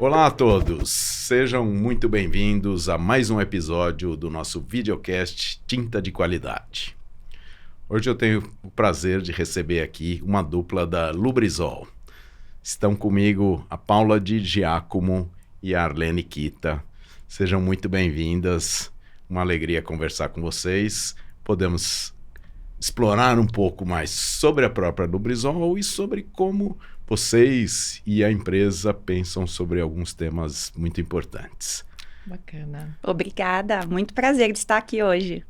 Olá a todos, sejam muito bem-vindos a mais um episódio do nosso videocast Tinta de Qualidade. Hoje eu tenho o prazer de receber aqui uma dupla da Lubrizol. Estão comigo a Paula Di Giacomo e a Arlene Kita. Sejam muito bem-vindas, uma alegria conversar com vocês. Podemos explorar um pouco mais sobre a própria Lubrizol e sobre como vocês e a empresa pensam sobre alguns temas muito importantes. Bacana. Obrigada, muito prazer de estar aqui hoje.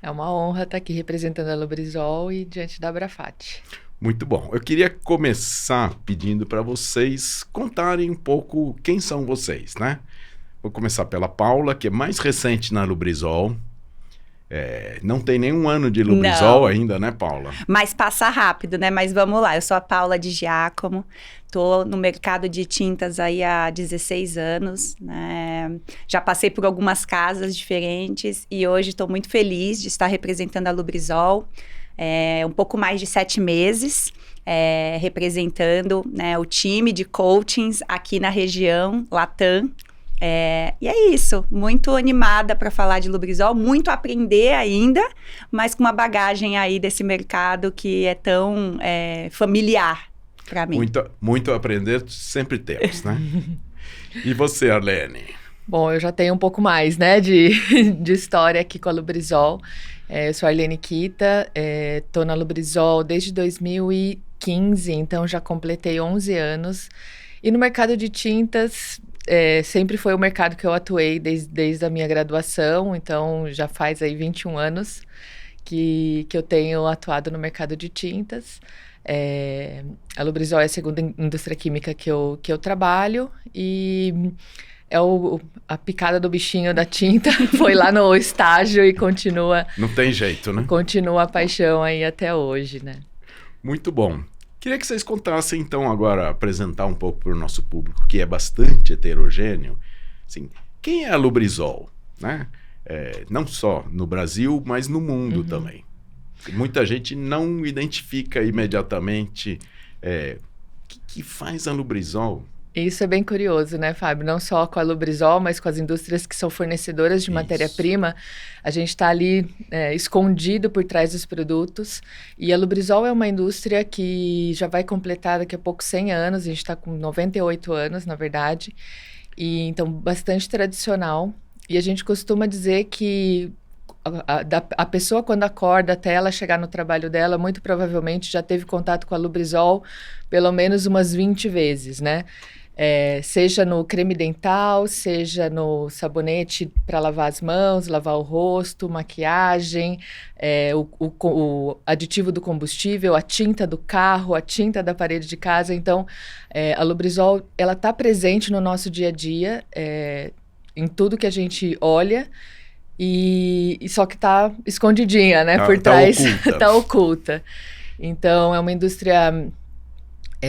É uma honra estar aqui representando a Lubrizol e diante da Abrafate. Muito bom. Eu queria começar pedindo para vocês contarem um pouco quem são vocês, né? Vou começar pela Paula, que é mais recente na Lubrizol. Não tem nenhum ano de Lubrizol ainda, né, Paula? Mas passa rápido, né? Mas vamos lá, eu sou a Paula Di Giacomo, estou no mercado de tintas aí há 16 anos, né? Já passei por algumas casas diferentes e hoje estou muito feliz de estar representando a Lubrizol, um pouco mais de 7 meses, representando, né, o time de coachings aqui na região Latam. E é isso, muito animada para falar de Lubrizol, muito a aprender ainda, mas com uma bagagem aí desse mercado que é tão familiar para mim. Muito a aprender sempre temos, né? E você, Arlene? Bom, eu já tenho um pouco mais, né, de história aqui com a Lubrizol. Eu sou a Arlene Kita, estou na Lubrizol desde 2015, então já completei 11 anos. E no mercado de tintas, sempre foi o mercado que eu atuei desde a minha graduação, então já faz aí 21 anos que eu tenho atuado no mercado de tintas. A Lubrizol é a segunda indústria química que eu trabalho e a picada do bichinho da tinta foi lá no estágio e continua... Não tem jeito, né? Continua a paixão aí até hoje, né? Muito bom. Queria que vocês contassem, então, agora, apresentar um pouco para o nosso público, que é bastante heterogêneo, assim, quem é a Lubrizol, né? Não só no Brasil, mas no mundo também. Muita gente não identifica imediatamente o que faz a Lubrizol. Isso é bem curioso, né, Fábio? Não só com a Lubrizol, mas com as indústrias que são fornecedoras de matéria-prima. A gente está ali escondido por trás dos produtos. E a Lubrizol é uma indústria que já vai completar daqui a pouco 100 anos. A gente está com 98 anos, na verdade. E, então, bastante tradicional. E a gente costuma dizer que a pessoa, quando acorda até ela chegar no trabalho dela, muito provavelmente já teve contato com a Lubrizol pelo menos umas 20 vezes, né? Seja no creme dental, seja no sabonete para lavar as mãos, lavar o rosto, maquiagem, o aditivo do combustível, a tinta do carro, a tinta da parede de casa. Então, a Lubrizol, ela está presente no nosso dia a dia, em tudo que a gente olha, e só que está escondidinha, né? Por trás, está oculta. Então, é uma indústria...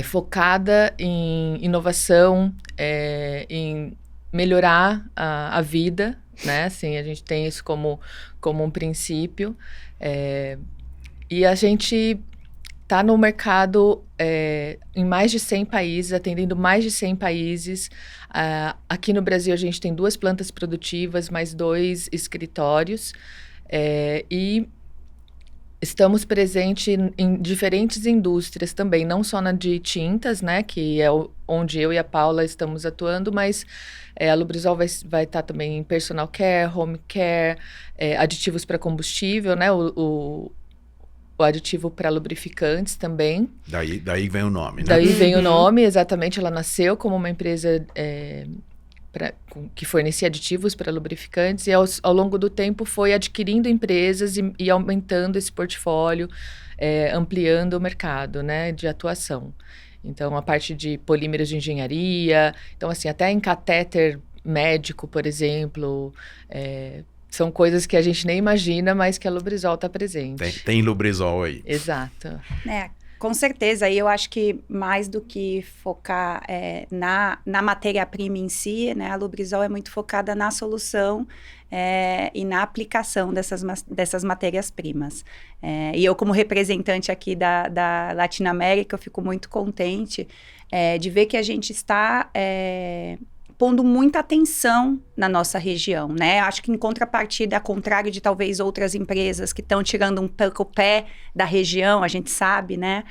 focada em inovação, em melhorar a vida, né? Assim, a gente tem isso como um princípio. E a gente está no mercado em mais de 100 países, atendendo mais de 100 países. Aqui no Brasil, a gente tem 2 plantas produtivas, mais 2 escritórios. E estamos presentes em diferentes indústrias também, não só na de tintas, né, que é onde eu e a Paula estamos atuando, mas a Lubrizol vai estar também em personal care, home care, aditivos para combustível, né, o aditivo para lubrificantes também. Daí vem o nome, né? Daí vem o nome, exatamente. Ela nasceu como uma empresa que fornecia aditivos para lubrificantes e ao longo do tempo foi adquirindo empresas e aumentando esse portfólio, ampliando o mercado, né, de atuação. Então, a parte de polímeros de engenharia, então assim, até em catéter médico, por exemplo, são coisas que a gente nem imagina, mas que a Lubrizol está presente. Tem Lubrizol aí. Exato. Com certeza, e eu acho que mais do que focar na matéria-prima em si, né, a Lubrizol é muito focada na solução e na aplicação dessas matérias-primas. E eu, como representante aqui da Latinoamérica, eu fico muito contente de ver que a gente está pondo muita atenção na nossa região, né? Acho que em contrapartida, ao contrário de talvez outras empresas que estão tirando um pouco o pé da região, a gente sabe, né?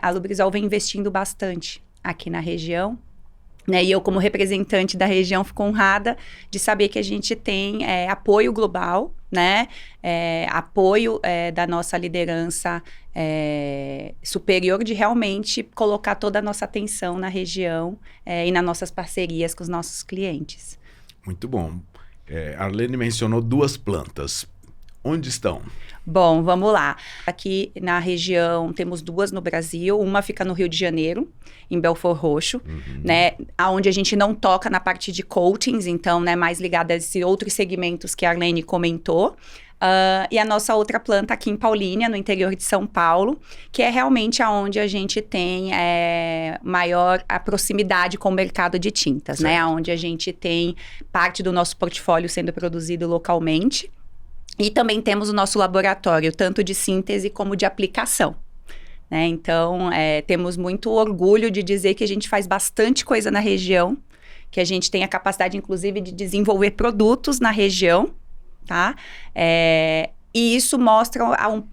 A Lubrizol vem investindo bastante aqui na região, né? E eu, como representante da região, fico honrada de saber que a gente tem apoio global, né? Apoio da nossa liderança superior de realmente colocar toda a nossa atenção na região e nas nossas parcerias com os nossos clientes. Muito bom. Arlene mencionou 2 plantas. Onde estão? Bom, vamos lá. Aqui na região temos 2 no Brasil. Uma fica no Rio de Janeiro, em Belford Roxo, né? Onde a gente não toca na parte de coatings, então, né, mais ligada a esses outros segmentos que a Arlene comentou. E a nossa outra planta aqui em Paulínia, no interior de São Paulo, que é realmente onde a gente tem maior a proximidade com o mercado de tintas, certo, né? Onde a gente tem parte do nosso portfólio sendo produzido localmente. E também temos o nosso laboratório, tanto de síntese como de aplicação, né? Então, temos muito orgulho de dizer que a gente faz bastante coisa na região, que a gente tem a capacidade, inclusive, de desenvolver produtos na região, tá? E isso mostra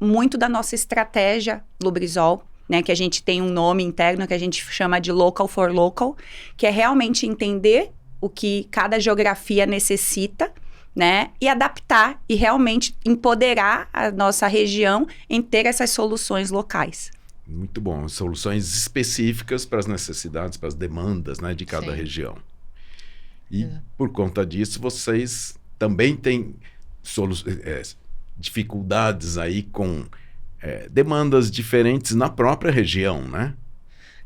muito da nossa estratégia Lubrizol, né? Que a gente tem um nome interno que a gente chama de Local for Local, que é realmente entender o que cada geografia necessita, né? E adaptar e realmente empoderar a nossa região em ter essas soluções locais. Muito bom. Soluções específicas para as necessidades, para as demandas, né, de cada região. E por conta disso, vocês também têm dificuldades aí com demandas diferentes na própria região, né?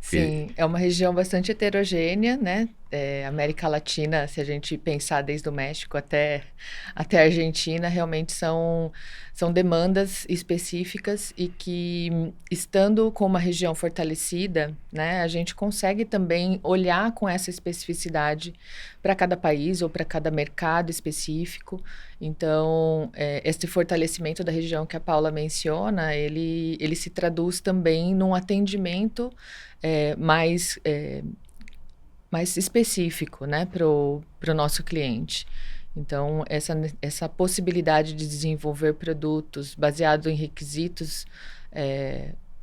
Sim, é uma região bastante heterogênea, né? América Latina, se a gente pensar desde o México até a Argentina, realmente são demandas específicas e que, estando com uma região fortalecida, né, a gente consegue também olhar com essa especificidade para cada país ou para cada mercado específico. Então, esse fortalecimento da região que a Paula menciona, ele se traduz também num atendimento mais específico, né, pro nosso cliente. Então, essa possibilidade de desenvolver produtos baseados em requisitos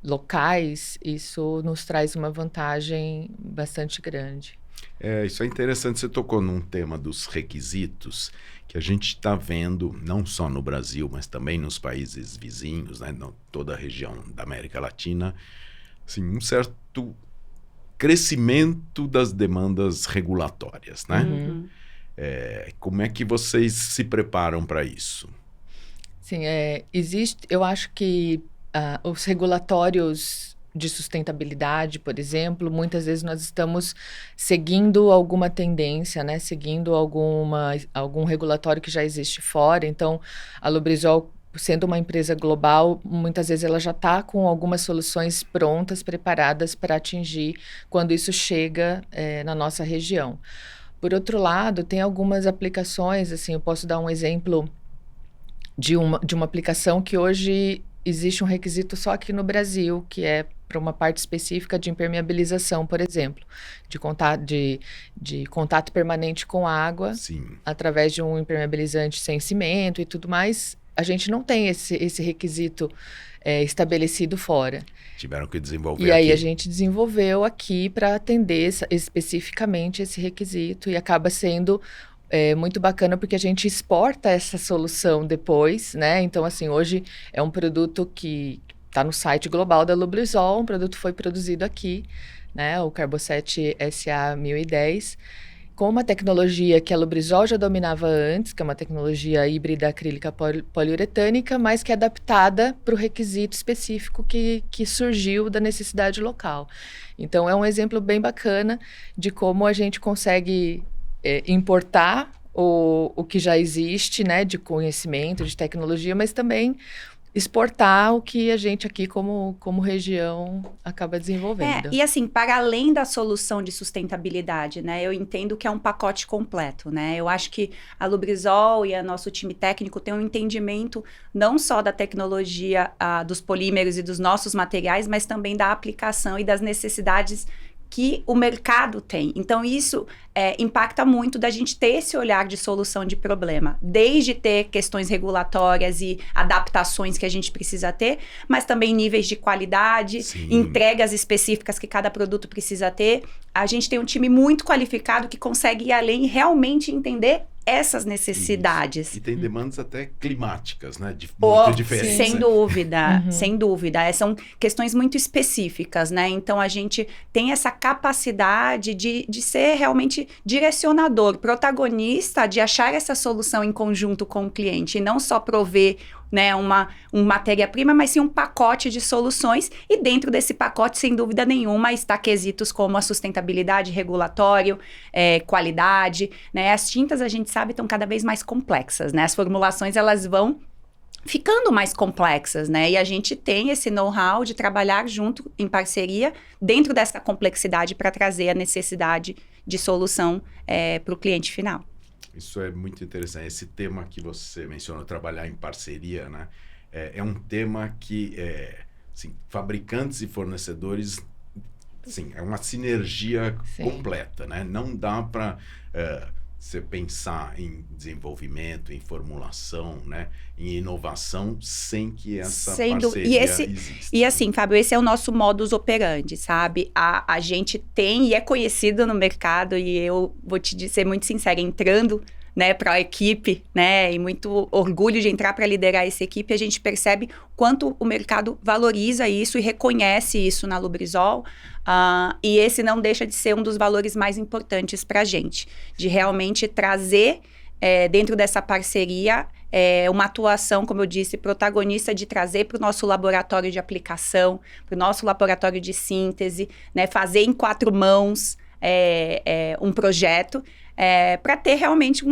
locais, isso nos traz uma vantagem bastante grande. Isso é interessante, você tocou num tema dos requisitos, que a gente está vendo, não só no Brasil, mas também nos países vizinhos, né, toda a região da América Latina, assim, um certo crescimento das demandas regulatórias, né? Como é que vocês se preparam para isso? Sim, eu acho que os regulatórios de sustentabilidade, por exemplo, muitas vezes nós estamos seguindo alguma tendência, né? Seguindo algum regulatório que já existe fora. Então, a Lubrizol, sendo uma empresa global, muitas vezes ela já está com algumas soluções prontas, preparadas para atingir quando isso chega na nossa região. Por outro lado, tem algumas aplicações, assim, eu posso dar um exemplo de uma aplicação que hoje existe um requisito só aqui no Brasil, que é para uma parte específica de impermeabilização, por exemplo, de contato permanente com água. Sim. Através de um impermeabilizante sem cimento e tudo mais. A gente não tem esse requisito estabelecido fora. Tiveram que desenvolver aqui. E aí a gente desenvolveu aqui para atender especificamente esse requisito, e acaba sendo muito bacana porque a gente exporta essa solução depois, né? Então, assim, hoje é um produto que está no site global da Lubrizol, um produto foi produzido aqui, né? O Carboset SA 1010. Com uma tecnologia que a Lubrizol já dominava antes, que é uma tecnologia híbrida acrílica poliuretânica, mas que é adaptada para o requisito específico que surgiu da necessidade local. Então, é um exemplo bem bacana de como a gente consegue importar o que já existe, né, de conhecimento, de tecnologia, mas também exportar o que a gente aqui como região acaba desenvolvendo. E assim, para além da solução de sustentabilidade, né, eu entendo que é um pacote completo, né? Eu acho que a Lubrizol e o nosso time técnico tem um entendimento não só da tecnologia dos polímeros e dos nossos materiais, mas também da aplicação e das necessidades que o mercado tem. Então, isso impacta muito da gente ter esse olhar de solução de problema, desde ter questões regulatórias e adaptações que a gente precisa ter, mas também níveis de qualidade, entregas específicas que cada produto precisa ter. A gente tem um time muito qualificado que consegue ir além e realmente entender essas necessidades. Isso. E tem demandas até climáticas, né? Muito diferentes. Sem dúvida, sem dúvida. São questões muito específicas, né? Então, a gente tem essa capacidade de ser realmente direcionador, protagonista, de achar essa solução em conjunto com o cliente, e não só prover, né, uma matéria-prima, mas sim um pacote de soluções, e dentro desse pacote, sem dúvida nenhuma, está quesitos como a sustentabilidade, regulatório, qualidade, né? As tintas, a gente sabe, estão cada vez mais complexas, né? As formulações, elas vão ficando mais complexas, né? E a gente tem esse know-how de trabalhar junto, em parceria, dentro dessa complexidade, para trazer a necessidade de solução para o cliente final. Isso é muito interessante. Esse tema que você mencionou, trabalhar em parceria, né? É um tema que, assim, fabricantes e fornecedores, sim, é uma sinergia completa, né? Não dá para você pensar em desenvolvimento, em formulação, né? Em inovação, sem que essa parceria exista. E assim, Fábio, esse é o nosso modus operandi, sabe? A gente tem, e é conhecido no mercado, e eu vou te ser muito sincera, entrando, né, para a equipe, né, e muito orgulho de entrar para liderar essa equipe, a gente percebe quanto o mercado valoriza isso e reconhece isso na Lubrizol, e esse não deixa de ser um dos valores mais importantes para a gente, de realmente trazer dentro dessa parceria uma atuação, como eu disse, protagonista, de trazer para o nosso laboratório de aplicação, para o nosso laboratório de síntese, né, fazer em 4 mãos um projeto, para ter realmente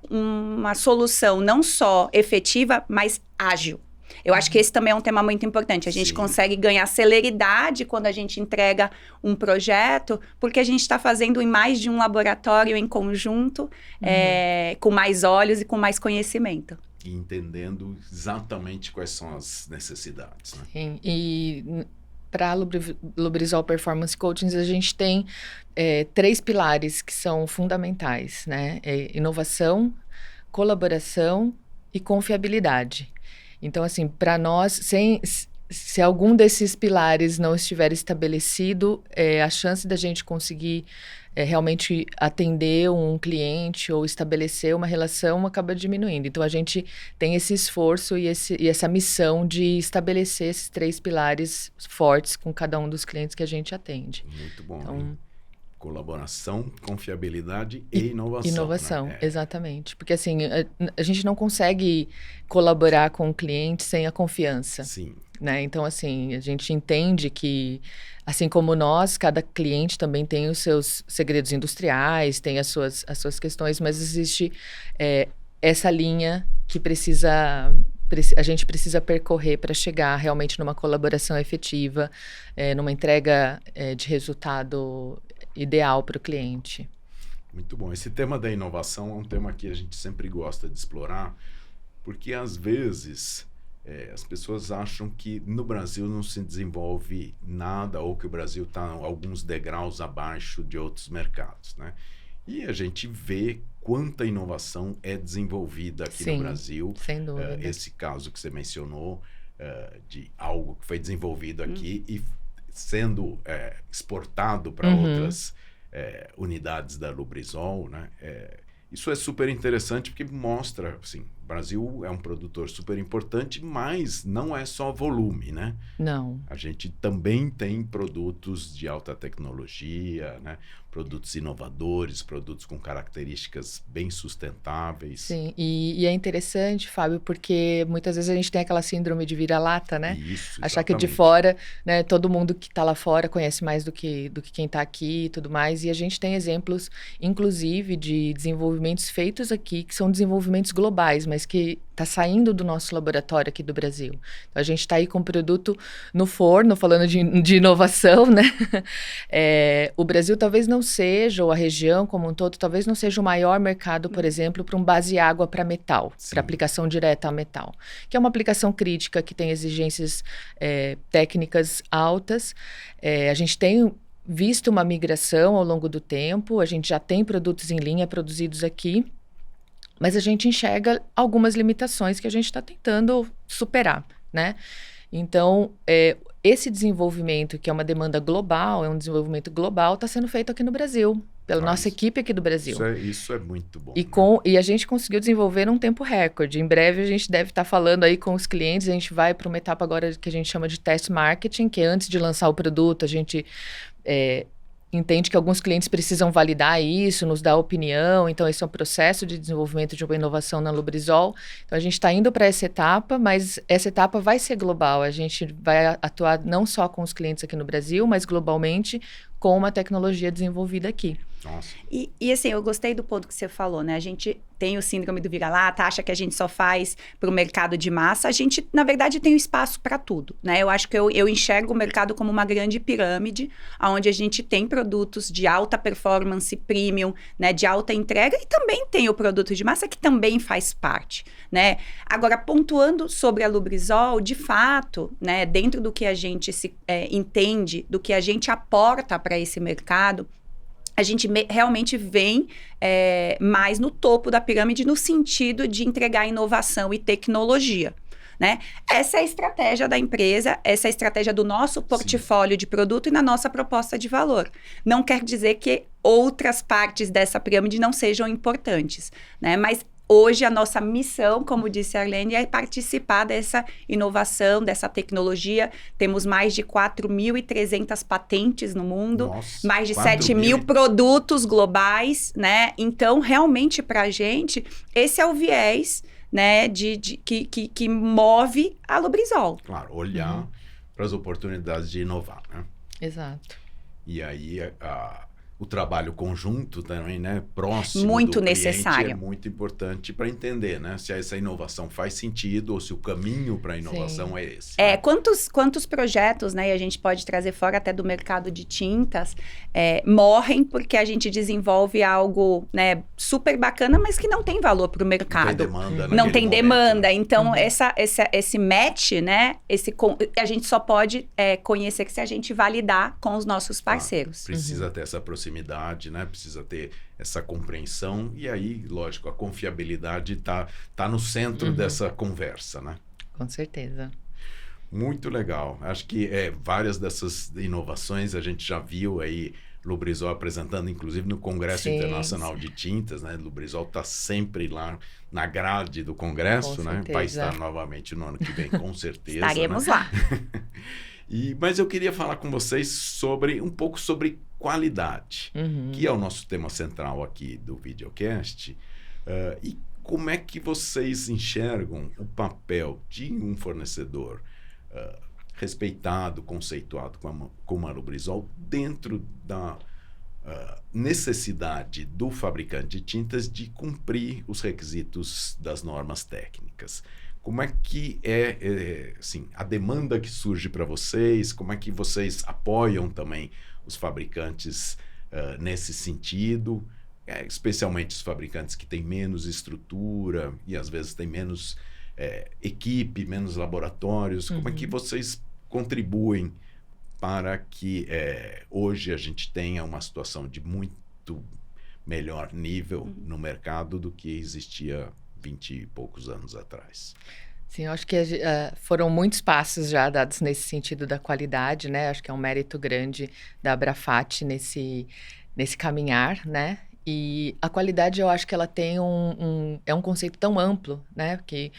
uma solução não só efetiva, mas ágil. Eu acho que esse também é um tema muito importante. A gente consegue ganhar celeridade quando a gente entrega um projeto, porque a gente está fazendo em mais de um laboratório em conjunto, com mais olhos e com mais conhecimento. E entendendo exatamente quais são as necessidades, né? Sim, e para a Lubrizol Performance Coatings, a gente tem 3 pilares que são fundamentais, né? Inovação, colaboração e confiabilidade. Então, assim, para nós, se algum desses pilares não estiver estabelecido, a chance da gente conseguir realmente atender um cliente ou estabelecer uma relação acaba diminuindo. Então, a gente tem esse esforço e essa missão de estabelecer esses 3 pilares fortes com cada um dos clientes que a gente atende. Muito bom. Então, colaboração, confiabilidade e inovação. Inovação, né? Exatamente. Porque, assim, a gente não consegue colaborar com o cliente sem a confiança. Sim. Né? Então, assim, a gente entende que, assim como nós, cada cliente também tem os seus segredos industriais, tem as suas questões, mas existe essa linha que a gente precisa percorrer para chegar realmente numa colaboração efetiva, numa entrega de resultado ideal para o cliente. Muito bom. Esse tema da inovação é um tema que a gente sempre gosta de explorar, porque às vezes as pessoas acham que no Brasil não se desenvolve nada, ou que o Brasil está alguns degraus abaixo de outros mercados, né? E a gente vê quanta inovação é desenvolvida aqui no Brasil. Sem dúvida. Esse caso que você mencionou, de algo que foi desenvolvido aqui e sendo exportado para outras unidades da Lubrizol, né? Isso é super interessante porque mostra, assim, o Brasil é um produtor super importante, mas não é só volume, né? Não. A gente também tem produtos de alta tecnologia, né? Produtos inovadores, produtos com características bem sustentáveis. Sim, e é interessante, Fábio, porque muitas vezes a gente tem aquela síndrome de vira-lata, né? Isso, achar que de fora, né, todo mundo que está lá fora conhece mais do que quem está aqui e tudo mais. E a gente tem exemplos, inclusive, de desenvolvimentos feitos aqui, que são desenvolvimentos globais, mas que está saindo do nosso laboratório aqui do Brasil. Então, a gente está aí com o produto no forno, falando de inovação, né? O Brasil talvez não seja, ou a região como um todo, talvez não seja o maior mercado, por exemplo, para um base água para metal, para aplicação direta a metal, que é uma aplicação crítica que tem exigências técnicas altas. A gente tem visto uma migração ao longo do tempo, a gente já tem produtos em linha produzidos aqui, mas a gente enxerga algumas limitações que a gente está tentando superar, né? Então, esse desenvolvimento, que é uma demanda global, é um desenvolvimento global, está sendo feito aqui no Brasil, pela nossa equipe aqui do Brasil. Isso é muito bom. E a gente conseguiu desenvolver num tempo recorde. Em breve a gente deve estar falando aí com os clientes, a gente vai para uma etapa agora que a gente chama de test marketing, que é antes de lançar o produto, a gente entende que alguns clientes precisam validar isso, nos dar opinião, então esse é um processo de desenvolvimento de uma inovação na Lubrizol. Então a gente está indo para essa etapa, mas essa etapa vai ser global, a gente vai atuar não só com os clientes aqui no Brasil, mas globalmente com uma tecnologia desenvolvida aqui. Nossa. E assim, eu gostei do ponto que você falou, né? A gente tem o síndrome do vira-lata, acha que a gente só faz para o mercado de massa. A gente, na verdade, tem espaço para tudo, né? Eu acho que eu enxergo o mercado como uma grande pirâmide, onde a gente tem produtos de alta performance, premium, né? De alta entrega, e também tem o produto de massa que também faz parte, né? Agora, pontuando sobre a Lubrizol, de fato, né? Dentro do que a gente entende, do que a gente aporta para esse mercado, a gente realmente vem mais no topo da pirâmide no sentido de entregar inovação e tecnologia, né? Essa é a estratégia da empresa, essa é a estratégia do nosso portfólio de produto e na nossa proposta de valor. Não quer dizer que outras partes dessa pirâmide não sejam importantes, né? Mas hoje a nossa missão, como disse a Arlene, é participar dessa inovação, dessa tecnologia. Temos mais de 4.300 patentes no mundo, Nossa, mais de 7.000 produtos globais, né? Então, realmente, para a gente, esse é o viés, né, que move a Lubrizol. Claro, olhar para as oportunidades de inovar, né? Exato. E aí o trabalho conjunto também, né, próximo muito do necessário. cliente é muito importante para entender, né, se essa inovação faz sentido ou se o caminho para a inovação é esse. Né? Quantos projetos, né, e a gente pode trazer fora até do mercado de tintas, morrem porque a gente desenvolve algo, né, super bacana, mas que não tem valor para o mercado. Não tem demanda. Não tem momento, demanda. Né? Então, esse match, né, a gente só pode conhecer se a gente validar com os nossos parceiros. Precisa ter essa proximidade, né? Precisa ter essa compreensão e aí, lógico, a confiabilidade tá no centro dessa conversa, né? Com certeza. Muito legal. Acho que várias dessas inovações a gente já viu aí Lubrizol apresentando, inclusive no Congresso Internacional de Tintas, né? Lubrizol está sempre lá na grade do Congresso, né? Vai estar novamente no ano que vem, com certeza. Estaremos lá. Mas eu queria falar com vocês um pouco sobre qualidade, que é o nosso tema central aqui do videocast. E como é que vocês enxergam o papel de um fornecedor respeitado, conceituado como a Lubrizol dentro da necessidade do fabricante de tintas de cumprir os requisitos das normas técnicas? Como é que assim, a demanda que surge para vocês? Como é que vocês apoiam também os fabricantes nesse sentido? Especialmente os fabricantes que têm menos estrutura e às vezes têm menos equipe, menos laboratórios. Como é que vocês contribuem para que hoje a gente tenha uma situação de muito melhor nível no mercado do que existia 20 e poucos anos atrás? Sim, eu acho que foram muitos passos já dados nesse sentido da qualidade, né? Acho que é um mérito grande da Abrafat nesse caminhar, né? E a qualidade, eu acho que ela tem é um conceito tão amplo, né? Porque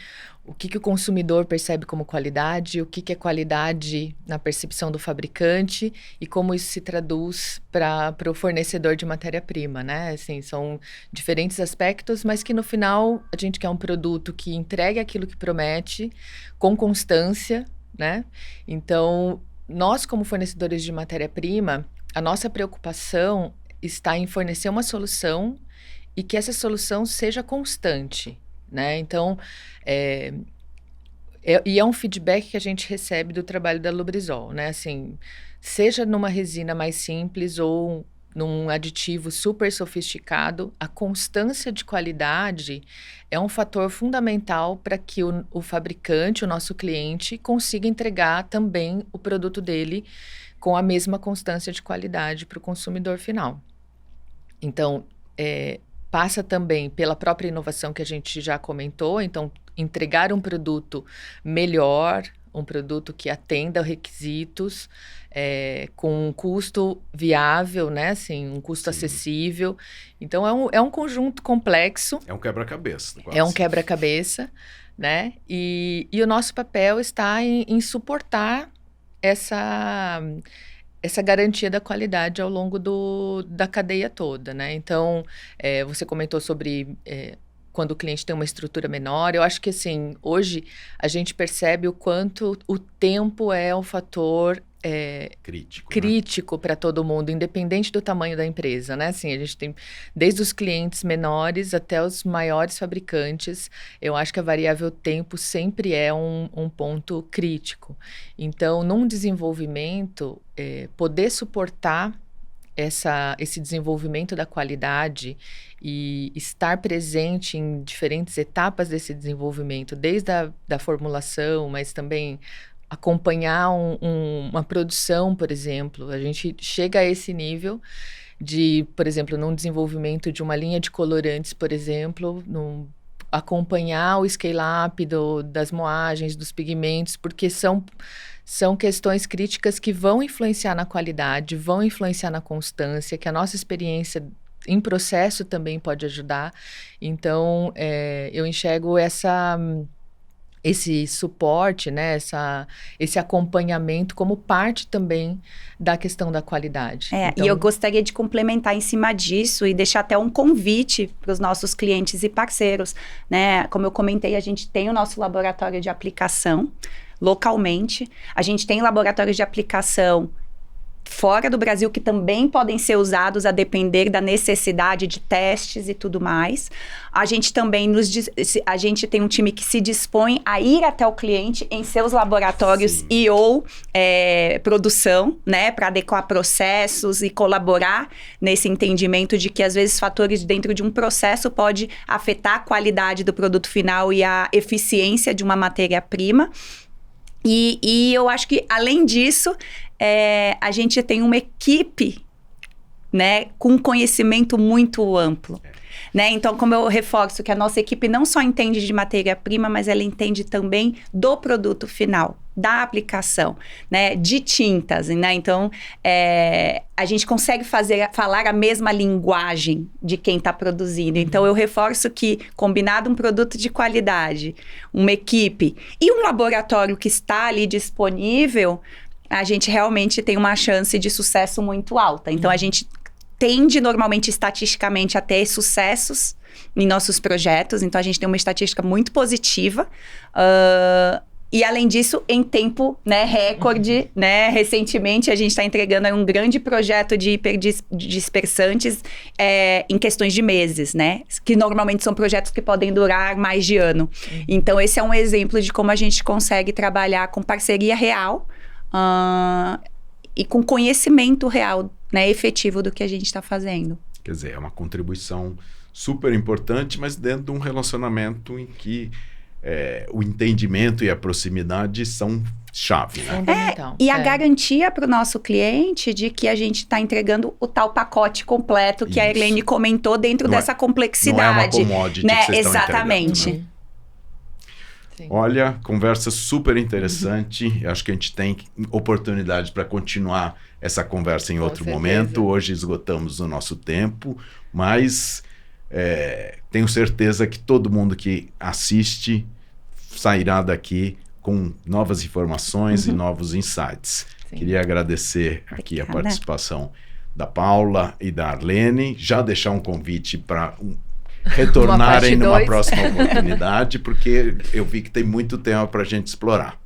o que o consumidor percebe como qualidade, o que é qualidade na percepção do fabricante e como isso se traduz para o fornecedor de matéria-prima, né? Assim, são diferentes aspectos, mas que no final a gente quer um produto que entregue aquilo que promete, com constância, né? Então, nós como fornecedores de matéria-prima, a nossa preocupação está em fornecer uma solução e que essa solução seja constante, né? Então, e é um feedback que a gente recebe do trabalho da Lubrizol, né? Assim, seja numa resina mais simples ou num aditivo super sofisticado, a constância de qualidade é um fator fundamental para que o fabricante, o nosso cliente, consiga entregar também o produto dele com a mesma constância de qualidade para o consumidor final. Então, passa também pela própria inovação que a gente já comentou, então entregar um produto melhor, um produto que atenda requisitos, com um custo viável, né? Assim, um custo acessível. Então, é um conjunto complexo. É um quebra-cabeça. É um quebra-cabeça, né? E o nosso papel está em suportar essa garantia da qualidade ao longo da cadeia toda, né? Então, você comentou sobre quando o cliente tem uma estrutura menor. Eu acho que, assim, hoje a gente percebe o quanto o tempo é um fator crítico, né? Para todo mundo, independente do tamanho da empresa, né? Assim, a gente tem desde os clientes menores até os maiores fabricantes. Eu acho que a variável tempo sempre é um ponto crítico. Então, num desenvolvimento, poder suportar esse desenvolvimento da qualidade e estar presente em diferentes etapas desse desenvolvimento, desde a formulação, mas também acompanhar uma produção, por exemplo. A gente chega a esse nível de, por exemplo, num desenvolvimento de uma linha de colorantes, por exemplo, acompanhar o scale-up das moagens, dos pigmentos, porque são questões críticas que vão influenciar na qualidade, vão influenciar na constância, que a nossa experiência em processo também pode ajudar. Então, eu enxergo esse suporte, né, esse acompanhamento como parte também da questão da qualidade. Então, e eu gostaria de complementar em cima disso e deixar até um convite para os nossos clientes e parceiros, né? Como eu comentei, a gente tem o nosso laboratório de aplicação localmente, a gente tem laboratórios de aplicação fora do Brasil que também podem ser usados a depender da necessidade de testes e tudo mais. A gente também a gente tem um time que se dispõe a ir até o cliente em seus laboratórios ou produção, né, para adequar processos e colaborar nesse entendimento de que às vezes fatores dentro de um processo pode afetar a qualidade do produto final e a eficiência de uma matéria-prima. E eu acho que, além disso, a gente tem uma equipe, né, com conhecimento muito amplo. Né? Então, como eu reforço que a nossa equipe não só entende de matéria-prima, mas ela entende também do produto final, da aplicação, né, de tintas, né? Então, a gente consegue falar a mesma linguagem de quem está produzindo. Então, eu reforço que, combinado um produto de qualidade, uma equipe e um laboratório que está ali disponível, a gente realmente tem uma chance de sucesso muito alta. Então, a gente tende normalmente, estatisticamente, a ter sucessos em nossos projetos. Então, a gente tem uma estatística muito positiva. E, além disso, em tempo, né, recorde, né? Recentemente, a gente está entregando aí um grande projeto de hiperdispersantes em questões de meses, né? Que normalmente são projetos que podem durar mais de ano. Então, esse é um exemplo de como a gente consegue trabalhar com parceria real e com conhecimento real, né, efetivo do que a gente está fazendo. Quer dizer, é uma contribuição super importante, mas dentro de um relacionamento em que o entendimento e a proximidade são chave, né? E a garantia para o nosso cliente de que a gente está entregando o tal pacote completo que a Irlene comentou dentro dessa complexidade. Não é uma commodity, né? que vocês Exatamente. Estão entregando, né? Olha, conversa super interessante. Acho que a gente tem oportunidade para continuar essa conversa em outro momento. Hoje esgotamos o nosso tempo, mas tenho certeza que todo mundo que assiste sairá daqui com novas informações e novos insights. Queria agradecer aqui a participação da Paula e da Arlene. Já deixar um convite para retornarem numa próxima oportunidade, porque eu vi que tem muito tema para a gente explorar.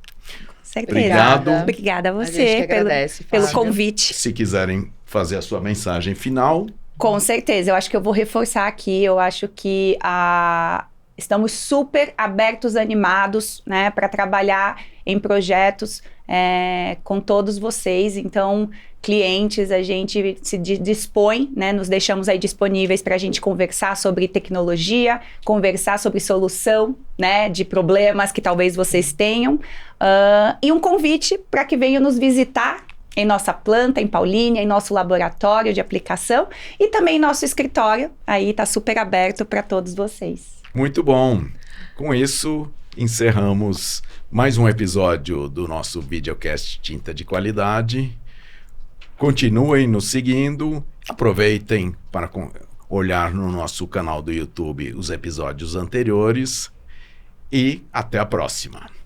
Obrigado. Obrigada a você pelo convite. Se quiserem fazer a sua mensagem final. Com certeza, eu acho que eu vou reforçar aqui, eu acho que estamos super abertos, animados, né, para trabalhar em projetos com todos vocês. Então, clientes, a gente se dispõe, né, nos deixamos aí disponíveis para a gente conversar sobre tecnologia, conversar sobre solução, né, de problemas que talvez vocês tenham, e um convite para que venham nos visitar em nossa planta, em Paulínia, em nosso laboratório de aplicação e também em nosso escritório. Aí está super aberto para todos vocês. Muito bom. Com isso, encerramos mais um episódio do nosso videocast Tinta de Qualidade. Continuem nos seguindo, aproveitem para olhar no nosso canal do YouTube os episódios anteriores e até a próxima.